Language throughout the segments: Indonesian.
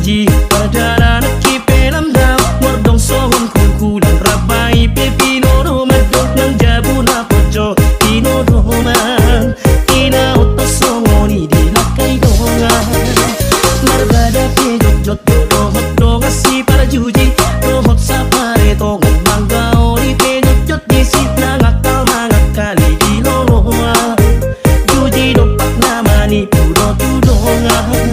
juji Padahal ki pelam daw Mordong sohon kukulan Rabay pepino romadong Nang jabu na pocho Tinoroman Inautos songoni di lakay dongan Marbada pejot-jot Dohot dongas si para juji Dohot sa paretong Mangga ori pejot-jot Disit na ngakal mangakali di loroa Juji dopak namani puro tudongan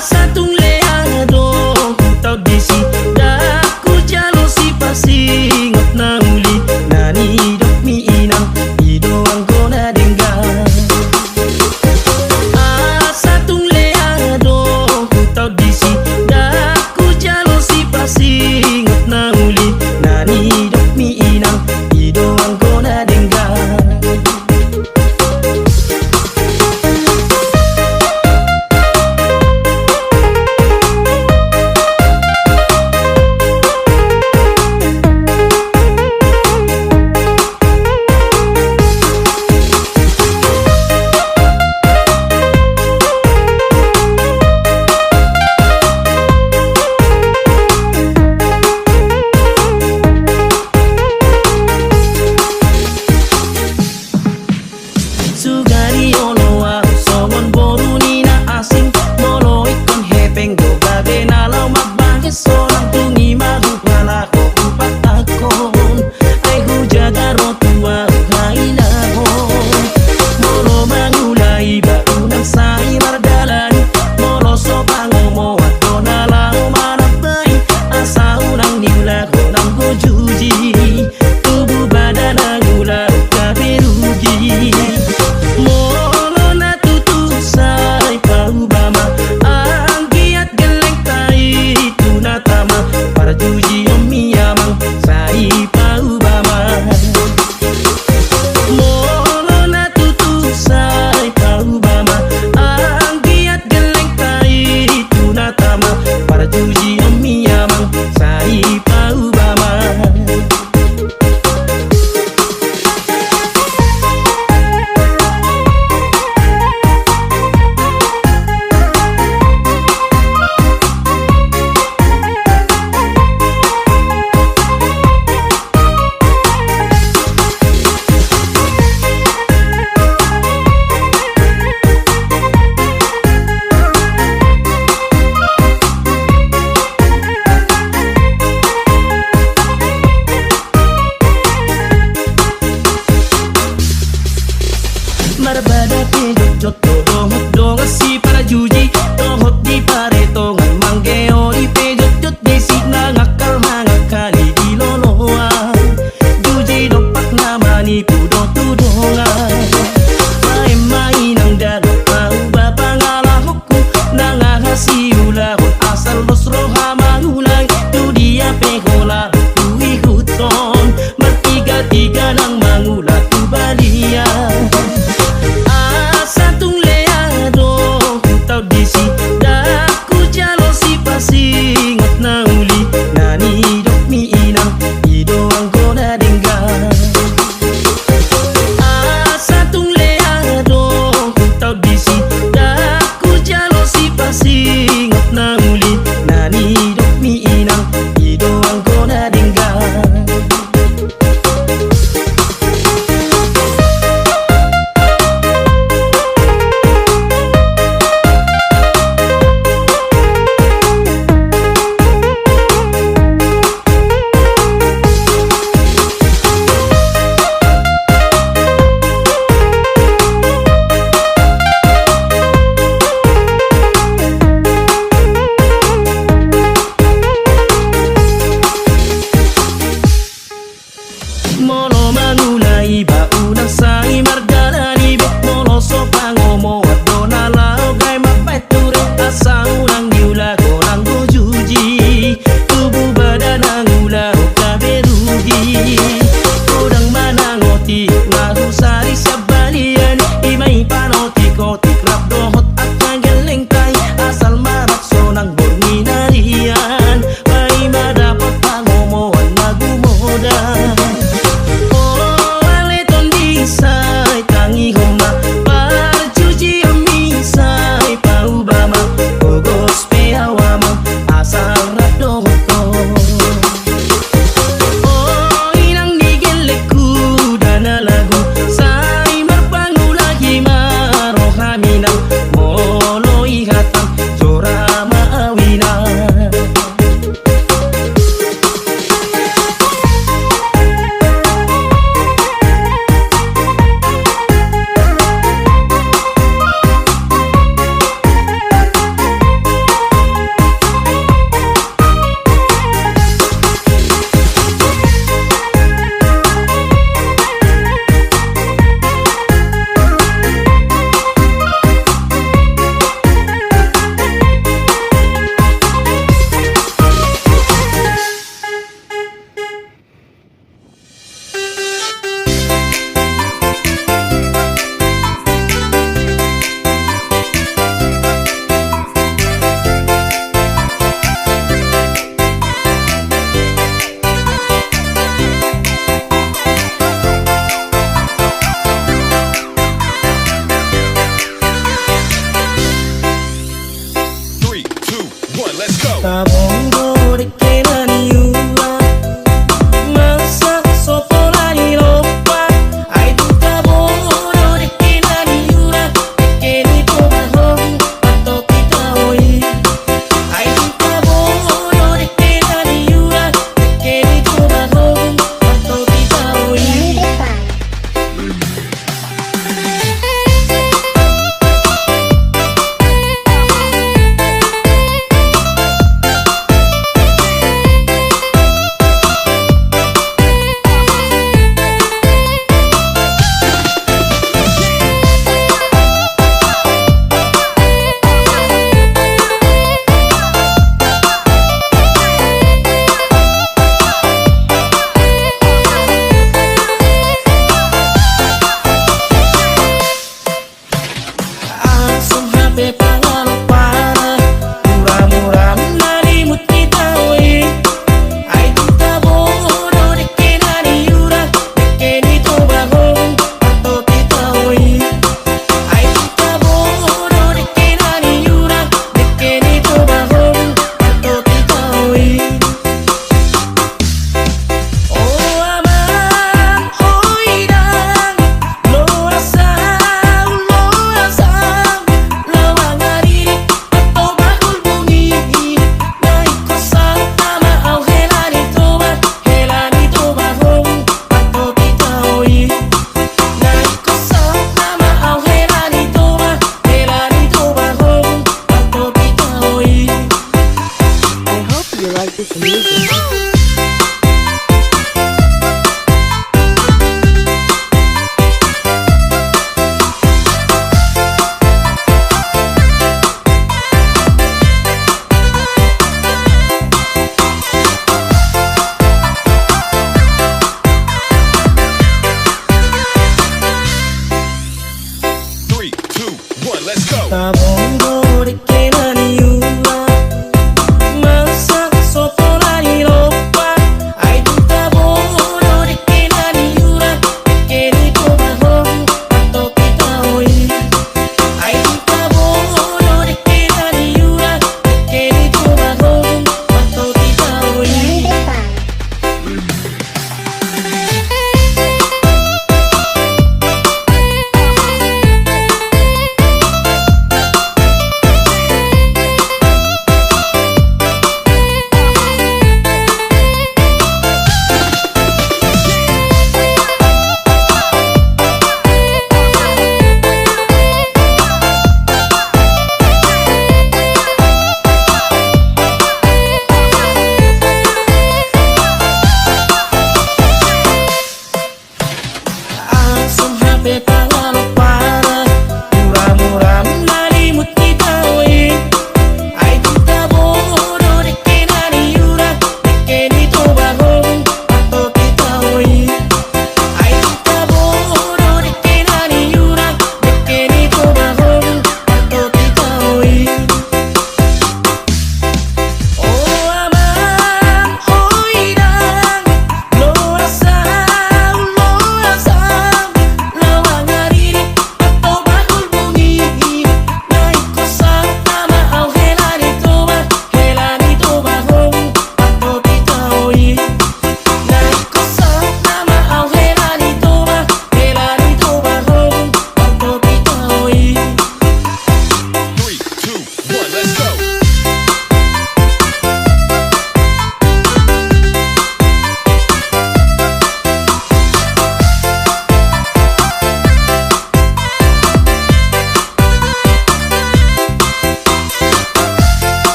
Satung leado Kutau disi Daku jalo si pasingot na uli Nani dok mi inang Idoang ko na denggan Satung leado Kutau disi Daku jalo si pasingot na uli Nani dok mi inang Idoang ko na denggan Sugari oloa songon boruni na asing Molo ikon hepeng do gabe nalau magbangke sorang tungi mahu palako upat akon Ay hujaga rotua hailahon Molo mangulai bau nang sai mardalani Molo sopangomo ato nalau manabay Asa unang niulago nang gojuji Tubuh badan angulau kaberugi Molo na tutusay paubama Ang giat geleng tai tunatama Para juji omiyamang sai paubama Molo na tutusay paubama Ang giat geleng tai tunatama Para juji omiyamang sai paubama Marbada pejot dohot dongas si para juji Dohot di paretongan manggeo di pejot desi na ngakal mangakali di loloa Juji dopak namani pudo tudongan Main-main ang dadok mau bapangalahokku Nangahasi ulahot asal bosro hamangulang Tu dia pehola tu ikuton Bertiga-tiga nang mangulat tu balian Satung leado Tabongo de que naniura masak soto lari lopa ai tu tabongo de que naniura que ni to bahong pato kita oi ai tu tabongo de que naniura que ni to bahong pato kita oi. Tabongo de que naniura masak soto lari lopa ai tu tabongo de que naniura que ni to bahong pato kita oi ai tu tabongo de que naniura que ni to bahong pato kita oi.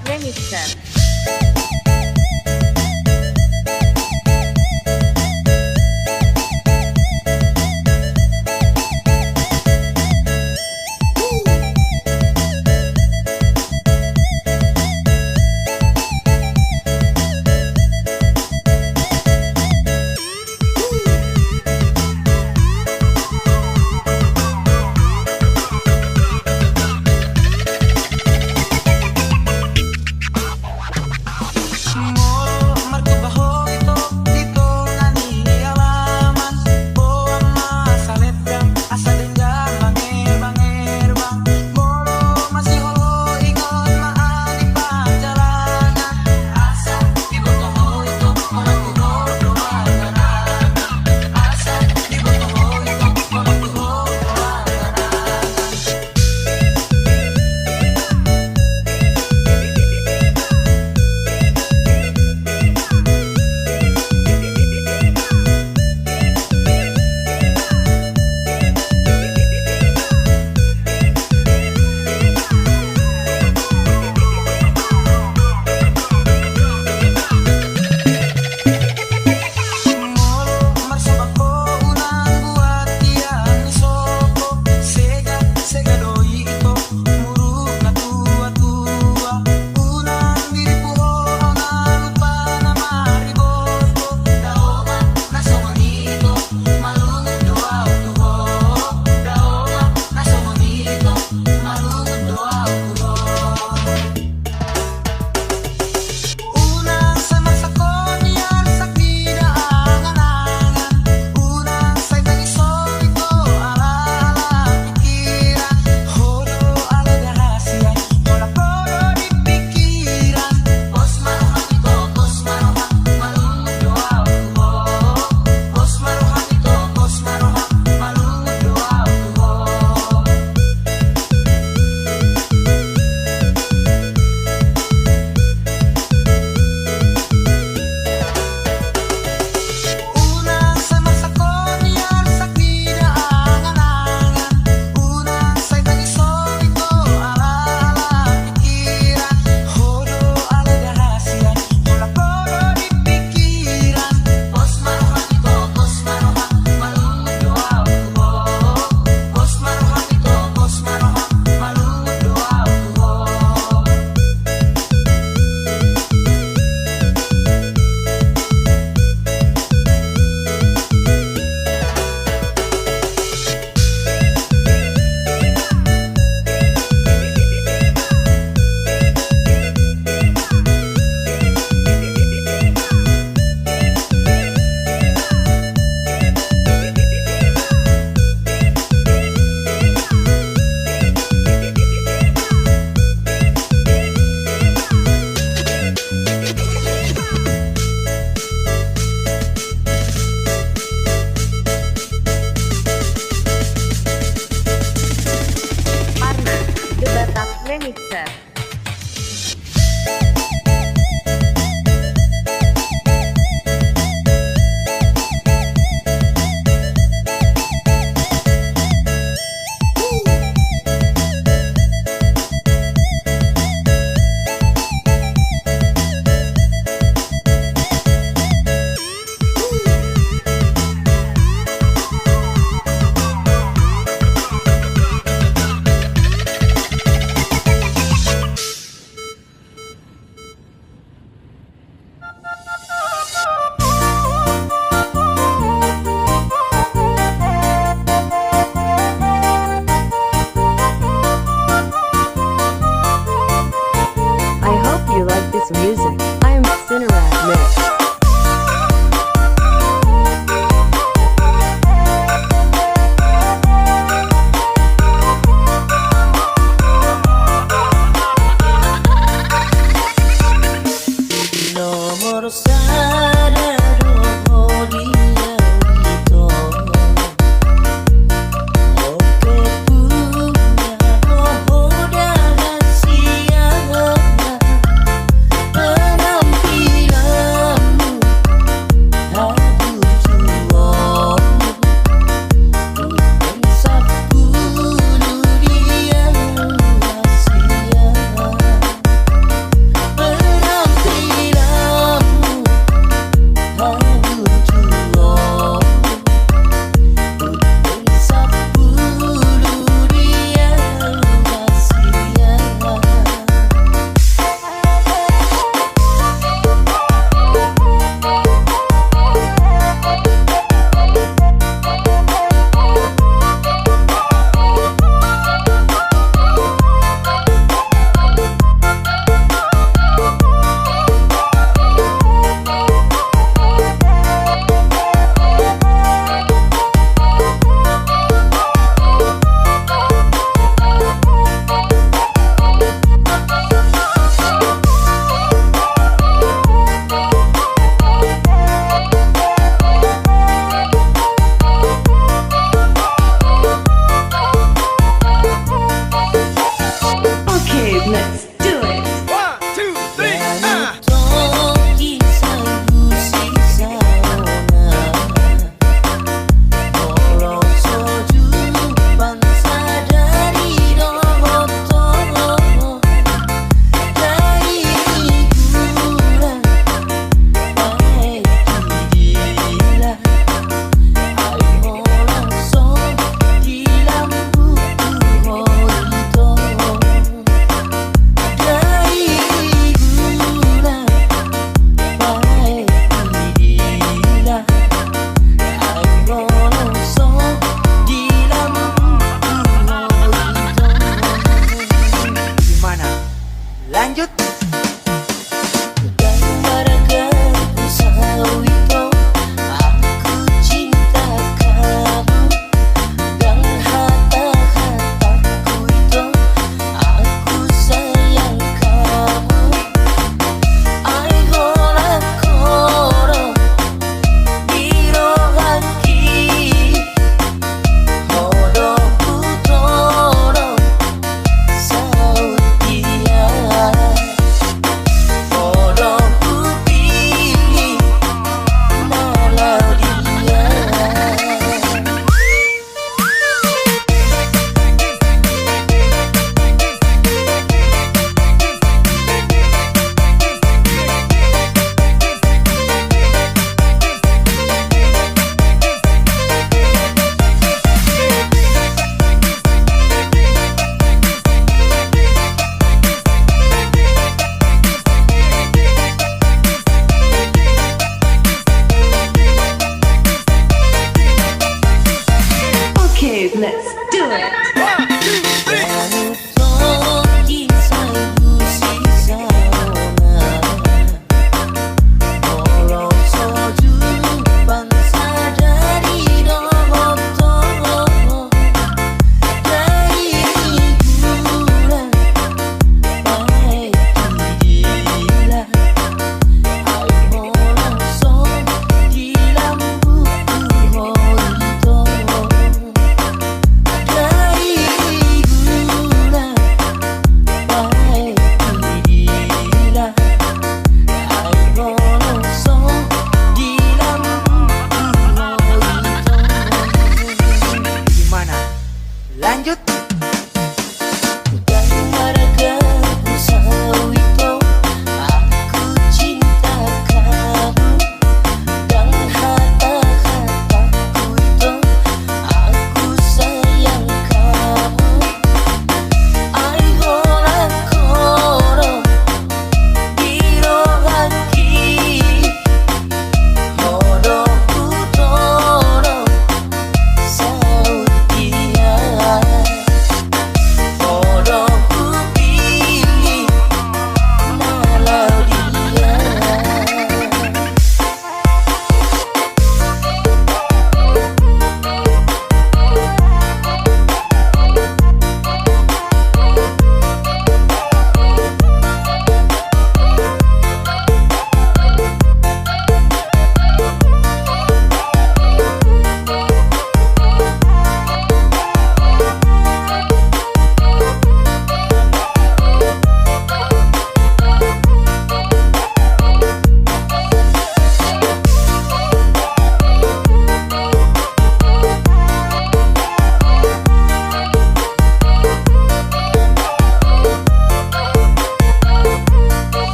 Remixer. Remixer. I hope you like this music.